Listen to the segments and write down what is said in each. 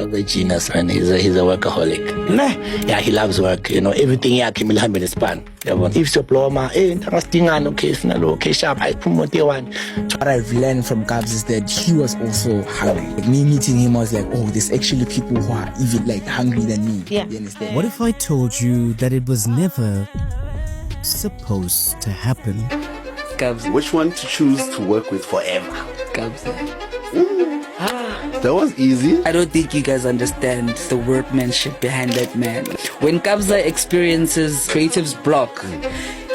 a genius, man. He's a workaholic. Nah, yeah, he loves work. You know, everything he can have in his span. If you blow my, okay, sharp, I promote one. What I've learned from Kabza is that he was also hungry. Like me meeting him, I was like, oh, there's actually people who are even like hungry than me. Yeah. You understand? What if I told you that it was never supposed to happen? Kabza. Which one to choose to work with forever? Kabza. That was easy. I don't think you guys understand the workmanship behind that man. When Kabza experiences creative's block,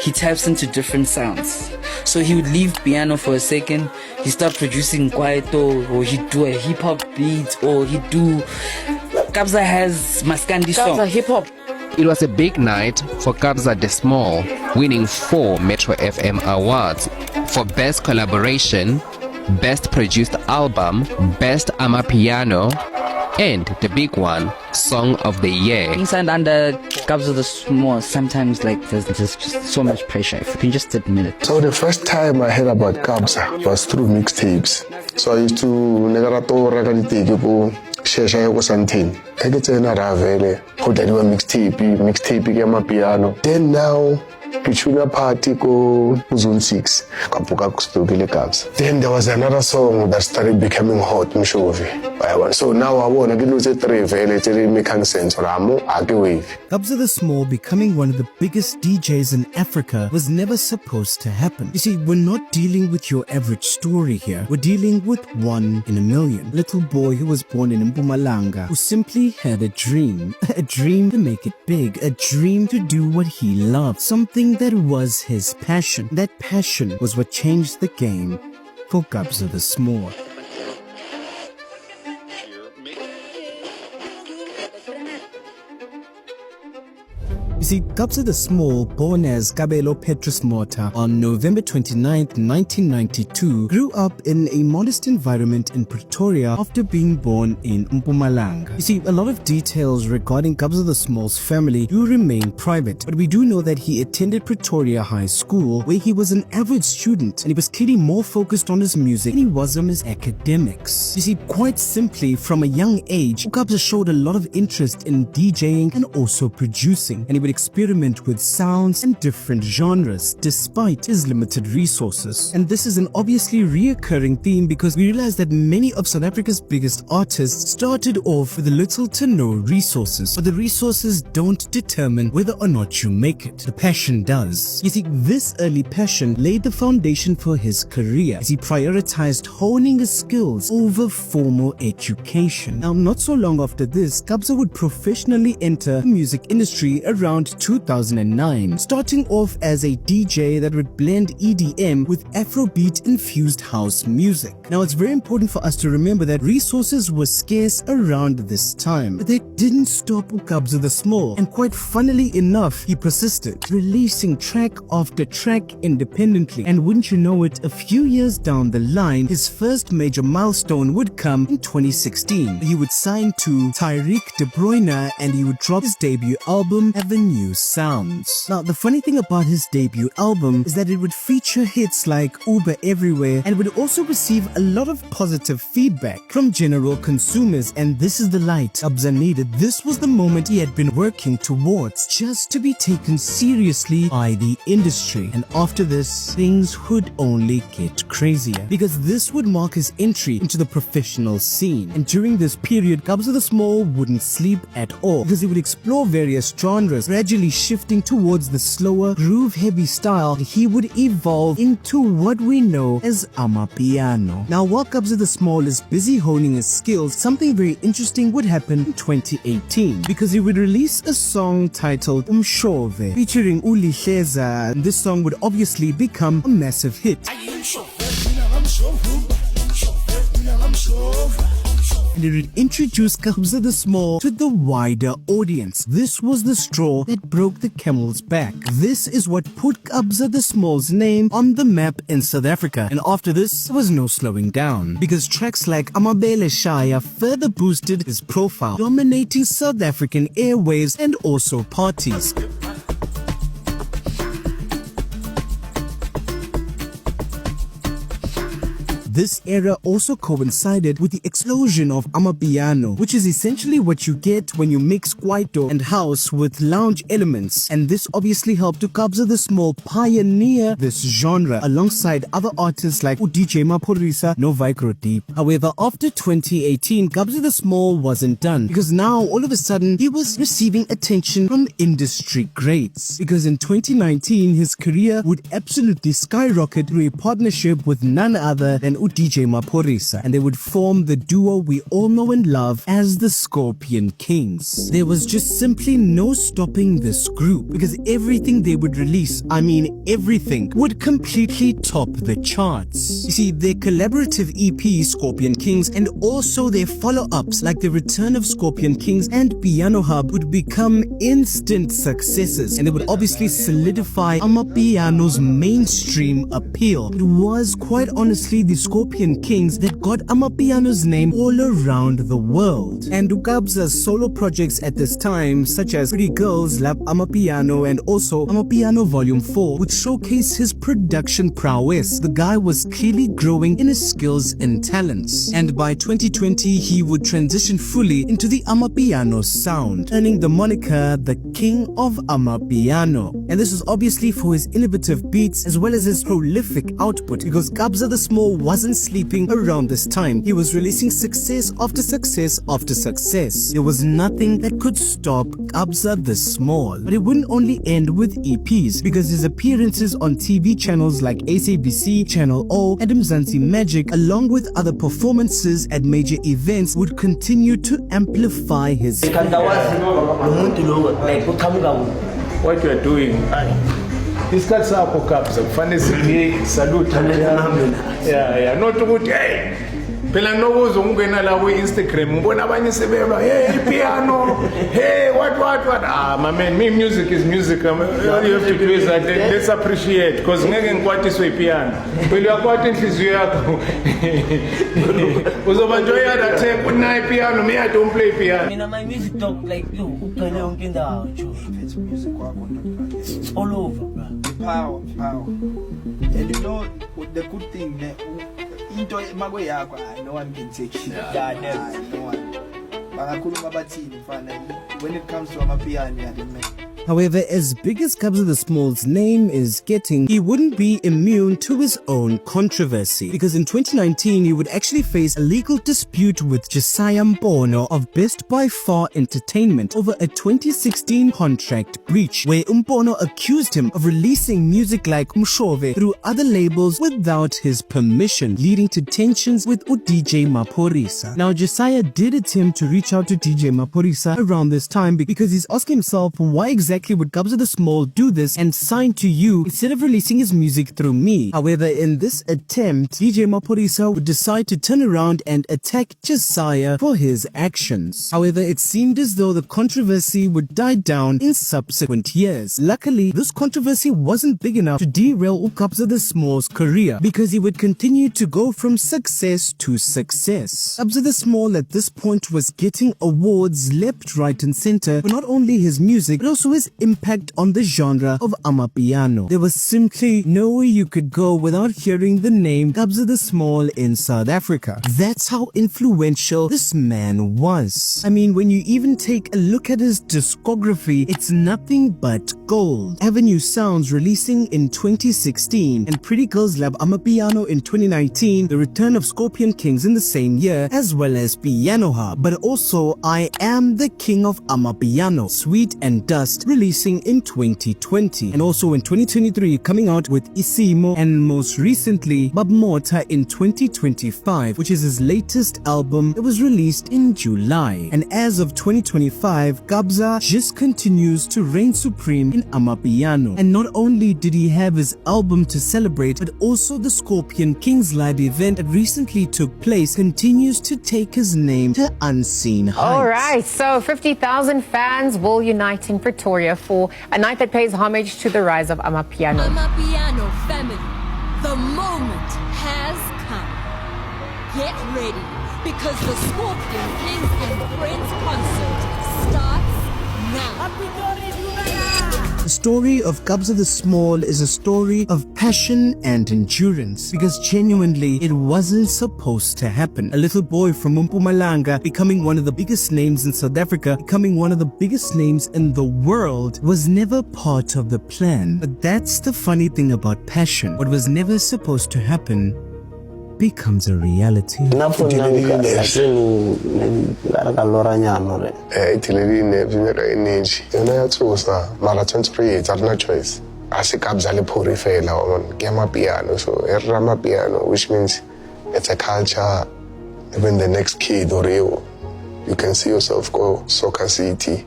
he taps into different sounds. So he would leave piano for a second, he start producing kwaito, or he'd do a hip-hop beat, or he'd do... Kabza has Maskandi song. Kabza hip-hop. It was a big night for Kabza De Small, winning 4 Metro FM awards for Best Collaboration, Best Produced Album, Best Amapiano, and the big one, Song of the Year. Being signed under Kabza De Small, sometimes like there's just so much pressure, if you can just admit it. So the first time I heard about Kabza was through mixtapes. So I used to negaratora kanitiki po shesha yoko santin. Eketsena ravele go dadiwa mixtape ke amapiano. Then now Kichuna party ko Zone 6 kapuka kustokile Kabza. Then there was another song that started becoming hot Mshovi. So now I want to get those 3 vele making sense ramo ake wave. Kabza De Small becoming one of the biggest DJs in Africa was never supposed to happen. You see, we're not dealing with your average story here. We're dealing with one in a million. Little boy who was born in Mpumalanga, who simply had a dream. A dream to make it big. A dream to do what he loved. Something that was his passion. That passion was what changed the game for Kabza De Small. You see, Kabza De Small, born as Kabelo Petrus Mota on November 29, 1992, grew up in a modest environment in Pretoria after being born in Mpumalanga. You see, a lot of details regarding Kabza De Small's family do remain private, but we do know that he attended Pretoria High School, where he was an average student, and he was clearly more focused on his music than he was on his academics. You see, quite simply, from a young age, Kabza showed a lot of interest in DJing and also producing, and he would experiment with sounds and different genres despite his limited resources. And this is an obviously reoccurring theme because we realize that many of South Africa's biggest artists started off with little to no resources, but the resources don't determine whether or not you make it. The passion does. You see, this early passion laid the foundation for his career as he prioritized honing his skills over formal education. Now, not so long after this, Kabza would professionally enter the music industry around 2009, starting off as a DJ that would blend EDM with Afrobeat infused house music. Now, it's very important for us to remember that resources were scarce around this time, but they didn't stop Kabza De Small, and quite funnily enough, he persisted, releasing track after track independently. And wouldn't you know it, a few years down the line, his first major milestone would come in 2016. He would sign to Tyreek De Bruyne and he would drop his debut album, Avenue Sounds. Now, the funny thing about his debut album is that it would feature hits like Uber Everywhere and would also receive a lot of positive feedback from general consumers, and this is the light Kabza needed. This was the moment he had been working towards, just to be taken seriously by the industry. And after this, things would only get crazier, because this would mark his entry into the professional scene. And during this period, Kabza De Small wouldn't sleep at all, because he would explore various genres, gradually shifting towards the slower, groove-heavy style. He would evolve into what we know as Amapiano. Now, while Kabza De Small is busy honing his skills, something very interesting would happen in 2018, because he would release a song titled Mshove, featuring Uli Hleza, and this song would obviously become a massive hit. And it would introduce Kabza De Small to the wider audience. This was the straw that broke the camel's back. This is what put Kabza De Small's name on the map in South Africa. And after this, there was no slowing down, because tracks like Amabele Shaya further boosted his profile, dominating South African airwaves and also parties. This era also coincided with the explosion of amapiano, which is essentially what you get when you mix kwaito and house with lounge elements, and this obviously helped to Kabza De Small pioneer this genre alongside other artists like DJ Maphorisa no Vicro Deep. However, after 2018, Kabza De Small wasn't done, because now all of a sudden he was receiving attention from industry greats, because in 2019 his career would absolutely skyrocket through a partnership with none other than DJ Maphorisa, and they would form the duo we all know and love as the Scorpion Kings. There was just simply no stopping this group, because everything they would release, I mean everything, would completely top the charts. You see, their collaborative EP Scorpion Kings and also their follow-ups like The Return of Scorpion Kings and Piano Hub would become instant successes, and they would obviously solidify amapiano's mainstream appeal. It was quite honestly the Scorpion Kings that got amapiano's name all around the world. And Kabza's solo projects at this time, such as Pretty Girls Love Amapiano and also Amapiano Volume 4, would showcase his production prowess. The guy was clearly growing in his skills and talents, and by 2020 he would transition fully into the amapiano sound, earning the moniker the King of Amapiano. And this was obviously for his innovative beats as well as his prolific output, because Kabza De Small wasn't sleeping around this time. He was releasing success after success after success. There was nothing that could stop Kabza De Small. But it wouldn't only end with EPs, because his appearances on TV channels like SABC, Channel O, and Mzansi Magic, along with other performances at major events, would continue to amplify his what you are doing. Isikhathi sakho Kabza kufanele sibe salute. Yeah, not ukuthi hey phela nokuzo ungena la ku Instagram ngibona abanye sebeba hey piano hey what my man, me music is music. All you have to do is that let's appreciate, because ngeke ngikwatiswe ipiano phela uyakwata inhliziyo yakho uzobanjwa yada take unayi piano. Me, I don't play piano. Mina my music talk like you ugcwele yonke indawo nje. It's music kwakho it's all over, bro. Power. And you know the good thing, into mago yakho, no one can take shit. No one. Bakakhuluma bathini mfana, when it comes to amapiano, yeah, man. However, as big as Kabza De Small's name is getting, he wouldn't be immune to his own controversy, because in 2019 he would actually face a legal dispute with Josiah Mpono of Best by Far Entertainment over a 2016 contract breach, where Mpono accused him of releasing music like Mshove through other labels without his permission, leading to tensions with DJ Maphorisa. Now, Josiah did attempt to reach out to DJ Maphorisa around this time, because he's asking himself, why exactly would Kabza De Small do this and sign to you instead of releasing his music through me? However, in this attempt, DJ Maphorisa would decide to turn around and attack Josiah for his actions. However, it seemed as though the controversy would die down in subsequent years. Luckily, this controversy wasn't big enough to derail Kabza De Small's career, because he would continue to go from success to success. Kabza De Small at this point was getting awards left, right and center for not only his music but also his impact on the genre of amapiano. There was simply nowhere you could go without hearing the name Kabza De Small in South Africa. That's how influential this man was. I mean, when you even take a look at his discography, it's nothing but gold. Avenue Sounds releasing in 2016, and Pretty Girls Love Amapiano in 2019, The Return of Scorpion Kings in the same year, as well as Piano Hub, but also I Am the King of Amapiano, Sweet and Dust, releasing in 2020, and also in 2023 coming out with Isimo, and most recently Babmota in 2025, which is his latest album that was released in July. And as of 2025, Kabza just continues to reign supreme in amapiano. And not only did he have his album to celebrate, but also the Scorpion Kings live event that recently took place continues to take his name to unseen heights. Alright, so 50,000 fans will unite in Pretoria for a night that pays homage to the rise of amapiano. Amapiano family, the moment has come. Get ready, because the Scorpion Kings and Friends concert starts now. The story of Kabza De Small is a story of passion and endurance, because genuinely it wasn't supposed to happen. A little boy from Mpumalanga becoming one of the biggest names in South Africa, becoming one of the biggest names in the world, was never part of the plan. But that's the funny thing about passion. What was never supposed to happen becomes a reality. Energy. Mara 23 years, I have no choice. I see Kabza le puri fela on game piano, so rama piano, which means it's a culture. Even the next kid or you can see yourself go Soccer City,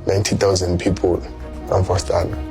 90,000 people, and for stand.